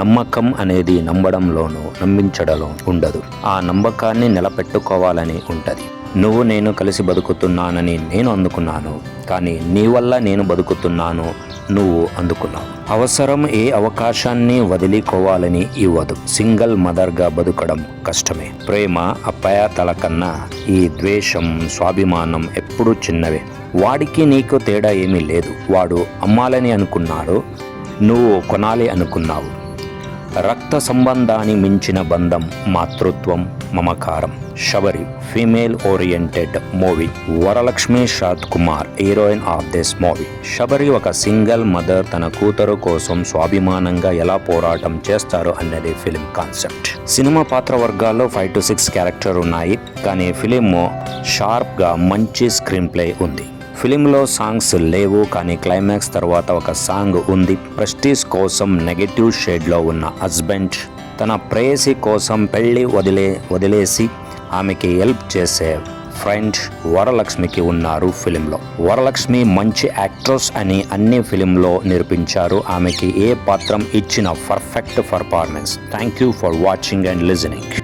నమ్మకం అనేది నమ్మడంలోనూ నమ్మించడంలో ఉండదు. ఆ నమ్మకాన్ని నిలబెట్టుకోవాలని ఉంటది. నువ్వు నేను కలిసి బతుకుతున్నానని నేను అందుకున్నాను, కానీ నీ వల్ల నేను బతుకుతున్నాను, నువ్వు అందుకున్నావు. అవసరం ఏ అవకాశాన్ని వదిలికోవాలని ఇవ్వదు. సింగిల్ మదర్గా బతకడం కష్టమే. ప్రేమ అప్యాయతల కన్నా ఈ ద్వేషం, స్వాభిమానం ఎప్పుడూ చిన్నవే. వాడికి నీకు తేడా ఏమీ లేదు. వాడు అమ్మాలని అనుకున్నాడు, నువ్వు కొనాలి అనుకున్నావు. రక్త సంబంధాన్ని మించిన బంధం మాతృత్వం, మమకారం. Sabari female oriented movie. Varalakshmi Sarath Kumar heroine of this movie. Sabari ఒక సింగిల్ మదర్ తన కూతురు కోసం స్వాభిమానంగా ఎలా పోరాటం చేస్తారు అన్నది ఫిలిం కాన్సెప్ట్. సినిమా పాత్ర వర్గాల్లో 5 to 6 క్యారెక్టర్ ఉన్నాయి, కానీ ఫిలిం షార్ప్గా మంచి స్క్రీన్ ప్లే ఉంది. ఫిలింలో సాంగ్స్ లేవు, కానీ క్లైమాక్స్ తర్వాత ఒక సాంగ్ ఉంది. ప్రెస్టీజ్ కోసం నెగటివ్ షేడ్లో ఉన్న హస్బెండ్ తన ప్రేయసి కోసం పెళ్లి వదిలేసి ఆమెకి హెల్ప్ చేసే ఫ్రెండ్ వరలక్ష్మికి ఉన్నారు ఫిలింలో. వరలక్ష్మి మంచి యాక్ట్రెస్ అని అన్ని ఫిలింలో నిరూపించారు. ఆమెకి ఏ పాత్రం ఇచ్చిన perfect performance. Thank you for watching and listening.